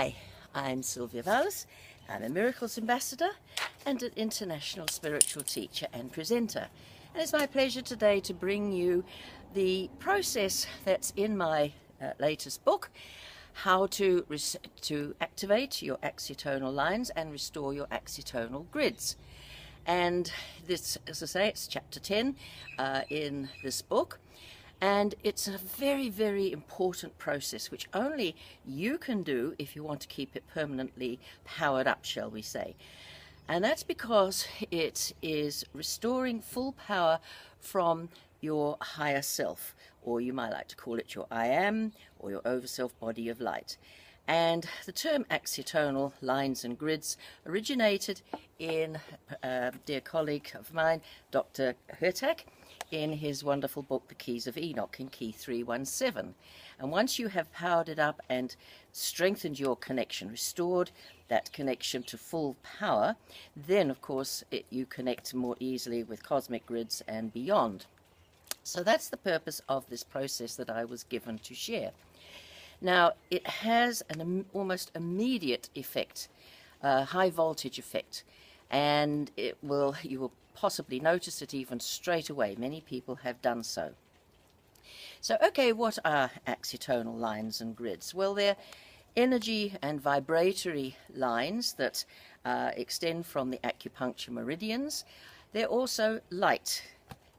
Hi, I'm Sylvia Vallis. I'm a Miracles Ambassador and an international spiritual teacher and presenter. And it's my pleasure today to bring you the process that's in my latest book, how to activate your Axiatonal lines and restore your Axiatonal grids. And this, as I say, it's chapter 10 in this book. And it's a very, very important process which only you can do if you want to keep it permanently powered up, shall we say. And that's because it is restoring full power from your higher self, or you might like to call it your I am, or your overself body of light. And the term Axiatonal lines and grids originated in a dear colleague of mine, Dr. Hertak, in his wonderful book, The Keys of Enoch, in key 317. And once you have powered it up and strengthened your connection, restored that connection to full power, then of course you connect more easily with cosmic grids and beyond. So that's the purpose of this process that I was given to share. Now, it has an almost immediate effect, high voltage effect, and you will possibly notice it even straight away. Many people have done so. So, okay, what are Axiatonal lines and grids? Well, they're energy and vibratory lines that extend from the acupuncture meridians. They're also light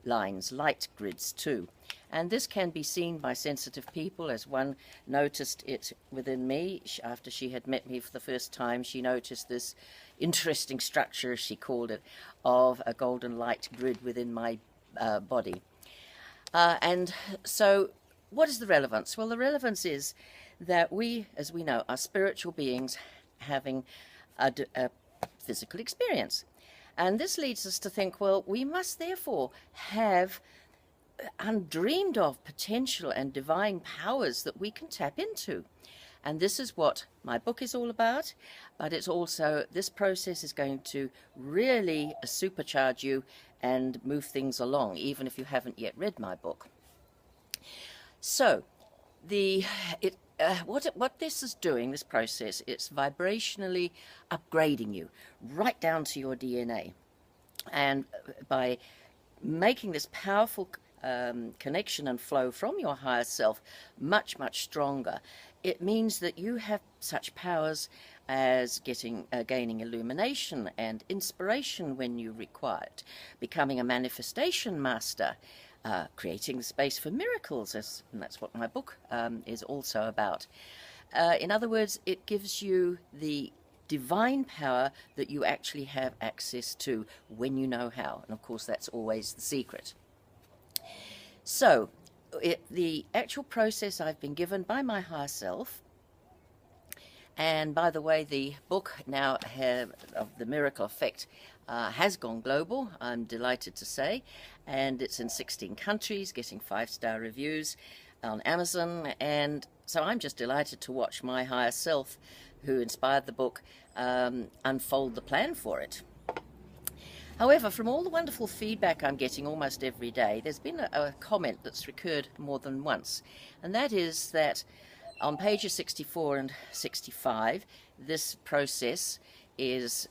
lines, light grids too. And this can be seen by sensitive people, as one noticed it within me. After she had met me for the first time, she noticed this interesting structure, as she called it, of a golden light grid within my body. And so what is the relevance? Well, the relevance is that we, as we know, are spiritual beings having a physical experience. And this leads us to think, well, we must therefore have undreamed of potential and divine powers that we can tap into. And this is what my book is all about, but it's also, this process is going to really supercharge you and move things along, even if you haven't yet read my book. So, what this is doing, this process, it's vibrationally upgrading you right down to your DNA. And by making this powerful connection and flow from your higher self much, much stronger, it means that you have such powers as gaining illumination and inspiration when you require it, becoming a manifestation master, creating the space for miracles, and that's what my book is also about. In other words, it gives you the divine power that you actually have access to when you know how, and of course that's always the secret. So, the actual process I've been given by my higher self, and by the way, the book now of the Miracle Effect has gone global, I'm delighted to say, and it's in 16 countries, getting 5-star reviews on Amazon, and so I'm just delighted to watch my higher self, who inspired the book, unfold the plan for it. However, from all the wonderful feedback I'm getting almost every day, there's been a comment that's recurred more than once, and that is that on pages 64 and 65, this process is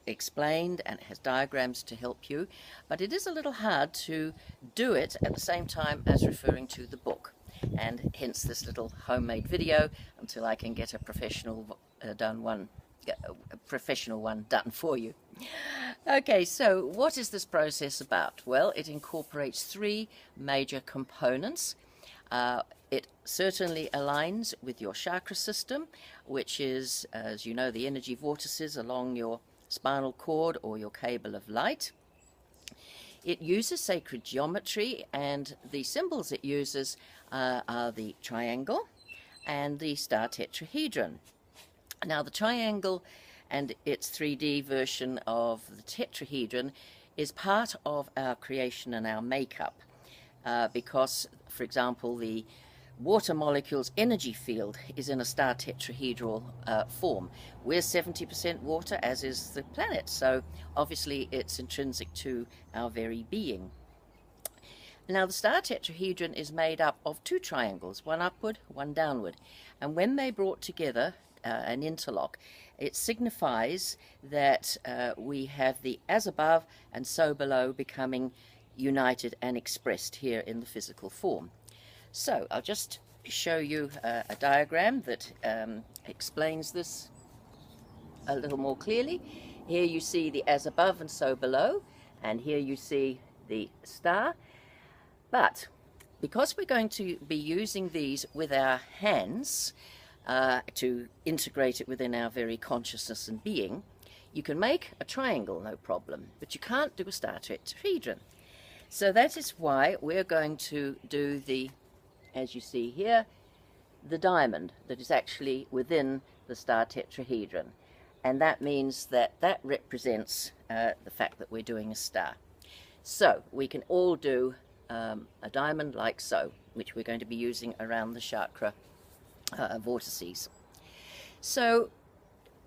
explained and has diagrams to help you, but it is a little hard to do it at the same time as referring to the book, and hence this little homemade video until I can get a professional one done for you. Okay, so what is this process about? Well, it incorporates 3 major components. It certainly aligns with your chakra system, which is, as you know, the energy vortices along your spinal cord or your cable of light. It uses sacred geometry, and the symbols it uses are the triangle and the star tetrahedron. Now, the triangle and its 3D version of the tetrahedron is part of our creation and our makeup, because, for example, the water molecule's energy field is in a star tetrahedral form. We're 70% water, as is the planet, so obviously it's intrinsic to our very being. Now, the star tetrahedron is made up of 2 triangles, one upward, one downward, and when they brought together an interlock. It signifies that we have the as above and so below becoming united and expressed here in the physical form. So I'll just show you a diagram that explains this a little more clearly. Here you see the as above and so below, and here you see the star. But because we're going to be using these with our hands to integrate it within our very consciousness and being, you can make a triangle, no problem, but you can't do a star tetrahedron. So that is why we're going to do the, as you see here, the diamond that is actually within the star tetrahedron. And that means that that represents the fact that we're doing a star. So we can all do a diamond like so, which we're going to be using around the chakra vortices. So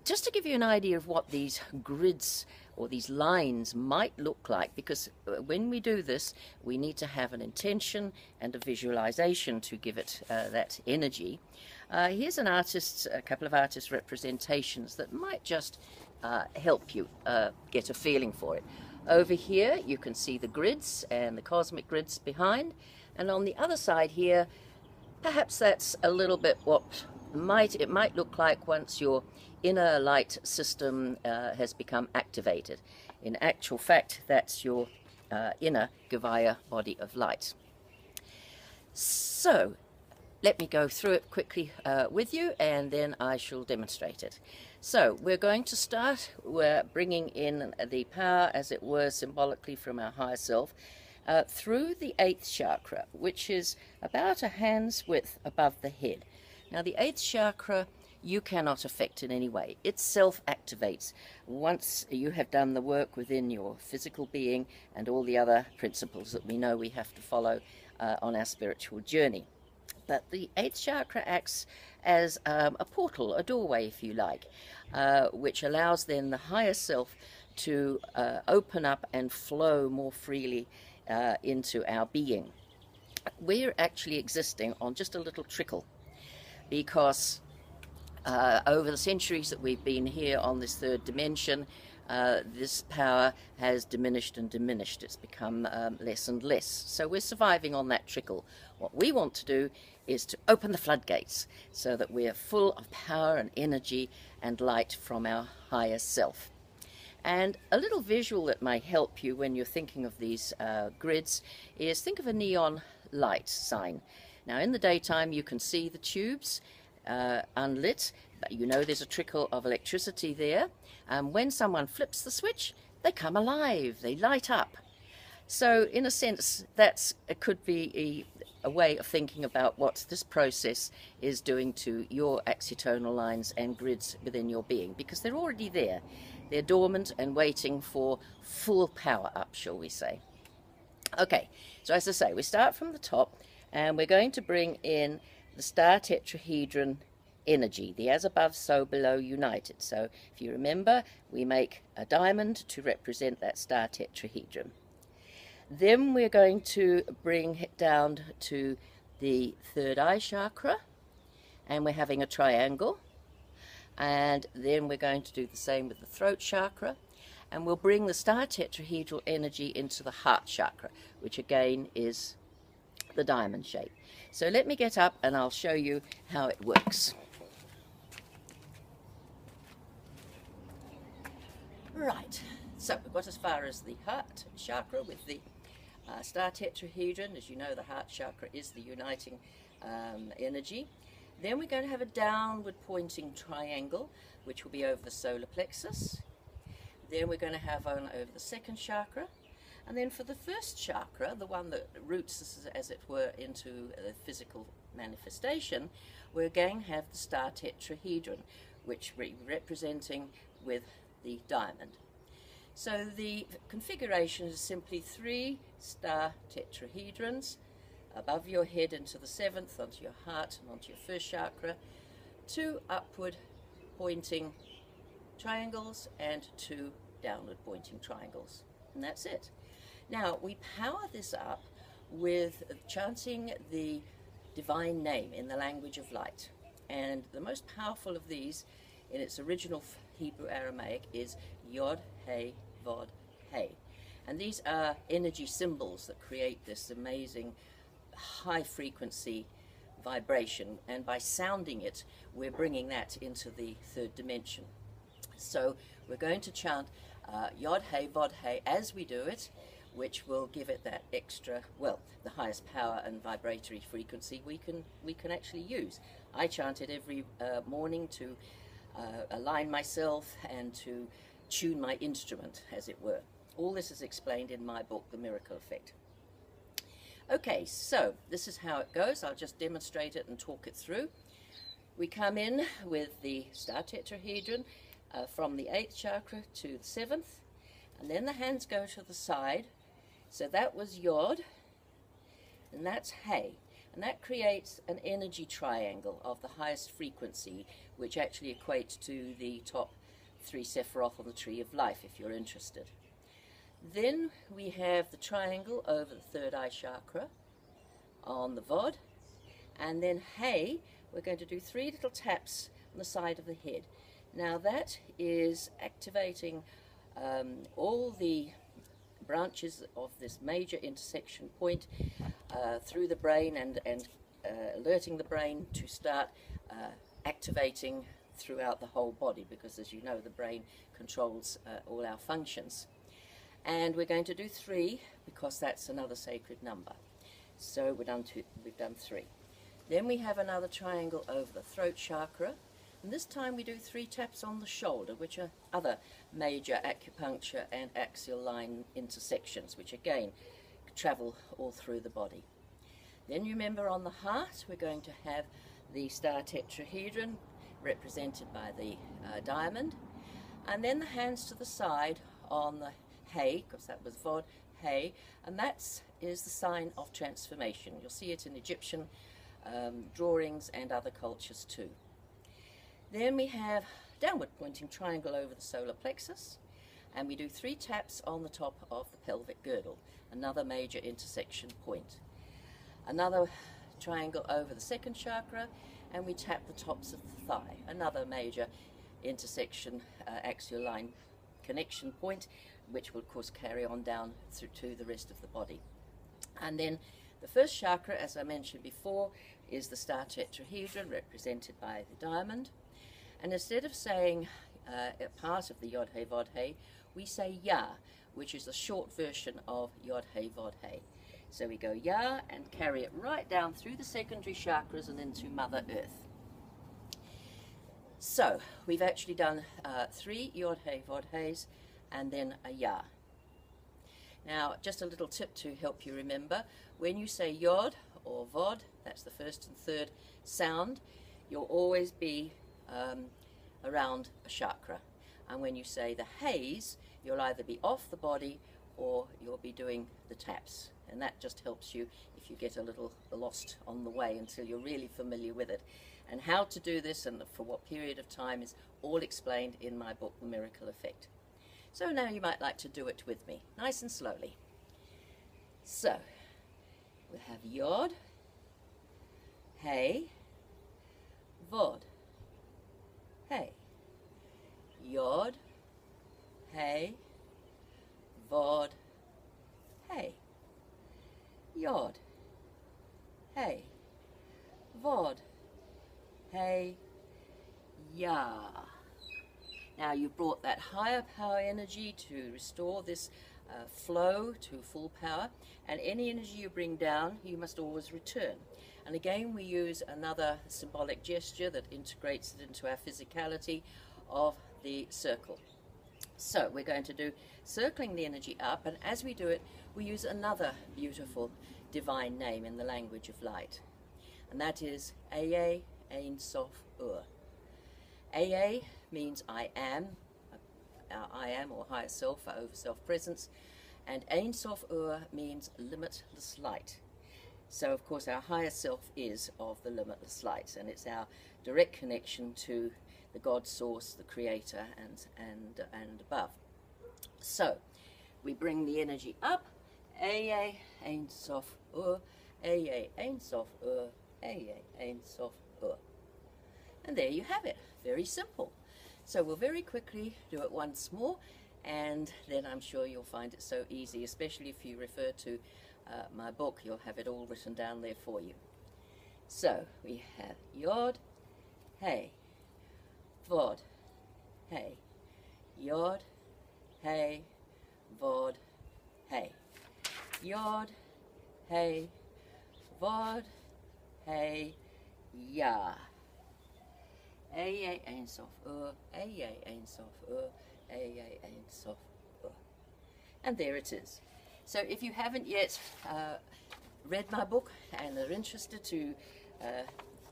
just to give you an idea of what these grids or these lines might look like, because when we do this we need to have an intention and a visualization to give it that energy. Here's a couple of artist representations that might just help you get a feeling for it. Over here you can see the grids and the cosmic grids behind, and on the other side here, perhaps that's a little bit what it might look like once your inner light system has become activated. In actual fact, that's your inner Gavaya body of light. So let me go through it quickly with you, and then I shall demonstrate it. So we're going to start, we're bringing in the power, as it were, symbolically from our higher self, through the 8th chakra, which is about a hand's width above the head. Now the 8th chakra you cannot affect in any way. It self-activates once you have done the work within your physical being and all the other principles that we know we have to follow on our spiritual journey. But the 8th chakra acts as a portal, a doorway if you like, which allows then the higher self to open up and flow more freely into our being. We're actually existing on just a little trickle, because over the centuries that we've been here on this 3rd dimension, this power has diminished and diminished. It's become less and less. So we're surviving on that trickle. What we want to do is to open the floodgates so that we're full of power and energy and light from our higher self. And a little visual that may help you when you're thinking of these grids is, think of a neon light sign. Now in the daytime you can see the tubes unlit, but you know there's a trickle of electricity there. When someone flips the switch, they come alive, they light up. So in a sense, it could be a way of thinking about what this process is doing to your axiatonal lines and grids within your being, because they're already there. They're dormant and waiting for full power up, shall we say. Okay, so as I say, we start from the top, and we're going to bring in the star tetrahedron energy, the as above, so below united. So if you remember, we make a diamond to represent that star tetrahedron. Then we're going to bring it down to the 3rd eye chakra, and we're having a triangle. And then we're going to do the same with the throat chakra, and we'll bring the star tetrahedral energy into the heart chakra, which again is the diamond shape. So let me get up and I'll show you how it works. Right, so we've got as far as the heart chakra with the star tetrahedron. As you know, the heart chakra is the uniting energy. Then we're going to have a downward pointing triangle, which will be over the solar plexus. Then we're going to have one over the 2nd chakra. And then for the 1st chakra, the one that roots us, as it were, into the physical manifestation, we're again have the star tetrahedron, which we're representing with the diamond. So the configuration is simply 3 star tetrahedrons above your head into the 7th, onto your heart and onto your 1st chakra, 2 upward pointing triangles and 2 downward pointing triangles, and that's it. Now we power this up with chanting the divine name in the language of light. And the most powerful of these in its original Hebrew Aramaic is Yod, He, Vod, He. And these are energy symbols that create this amazing high frequency vibration, and by sounding it we're bringing that into the third dimension. So we're going to chant Yod, He, Vod, He as we do it, which will give it that extra, well, the highest power and vibratory frequency we can actually use. I chant it every morning to align myself and to tune my instrument, as it were. All this is explained in my book, The Miracle Effect. Okay, so this is how it goes. I'll just demonstrate it and talk it through. We come in with the star tetrahedron from the 8th chakra to the 7th, and then the hands go to the side. So that was Yod, and that's He, and that creates an energy triangle of the highest frequency, which actually equates to the top 3 Sephiroth on the Tree of Life, if you're interested. Then we have the triangle over the third eye chakra on the Vod, and then He, we're going to do 3 little taps on the side of the head. Now that is activating all the branches of this major intersection point through the brain, and alerting the brain to start activating throughout the whole body, because as you know the brain controls all our functions. And we're going to do 3 because that's another sacred number. So we've done 3. Then we have another triangle over the throat chakra, and this time we do 3 taps on the shoulder, which are other major acupuncture and axial line intersections, which again travel all through the body. Then remember, on the heart we're going to have the star tetrahedron represented by the diamond, and then the hands to the side on the He, because that was Vod, He, and that is the sign of transformation. You'll see it in Egyptian drawings and other cultures too. Then we have downward pointing triangle over the solar plexus, and we do 3 taps on the top of the pelvic girdle, another major intersection point. Another triangle over the second chakra, and we tap the tops of the thigh, another major intersection axial line connection point, which will of course carry on down through to the rest of the body. And then the first chakra, as I mentioned before, is the star tetrahedron represented by the diamond. And instead of saying a part of the Yod He Vod He, we say Ya, which is the short version of Yod He Vod He. So we go Ya and carry it right down through the secondary chakras and into Mother Earth. So we've actually done 3 Yod He Vod He's and then a Ya. Now just a little tip to help you remember: when you say Yod or Vod, that's the first and third sound, you'll always be around a chakra. And when you say the He's, you'll either be off the body or you'll be doing the taps. And that just helps you if you get a little lost on the way until you're really familiar with it. And how to do this and for what period of time is all explained in my book, The Miracle Effect. So now you might like to do it with me, nice and slowly. So, we'll have Yod, He, Vod, He. Yod, He, Vod, He. Yod, He, Vod, He, Ya. Now you've brought that higher power energy to restore this flow to full power, and any energy you bring down you must always return. And again we use another symbolic gesture that integrates it into our physicality of the circle. So we're going to do circling the energy up, and as we do it we use another beautiful divine name in the language of light, and that is Aa Ein Sof Ur. Aa means I am, or higher self, our over self-presence, and Ein Sof Ur means limitless light. So of course our higher self is of the limitless light, and it's our direct connection to the God source, the creator, and above. So we bring the energy up, Aa Ein Sof Ur, Aa Ein Sof Ur, Aa Ein Sof Ur. And there you have it. Very simple. So we'll very quickly do it once more, and then I'm sure you'll find it so easy, especially if you refer to my book. You'll have it all written down there for you. So we have yod, hey, vod, hey, yod, hey, vod, hey, yod, hey, vod, hey, ya. A Ein Sof A Ein Sof A Ein Sof and there it is. So if you haven't yet read my book and are interested to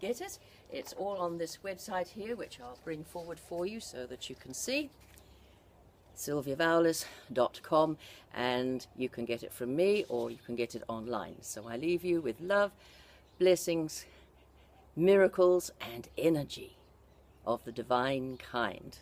get it, it's all on this website here, which I'll bring forward for you so that you can see, sylviavowles.com, and you can get it from me or you can get it online. So I leave you with love, blessings, miracles and energy of the divine kind.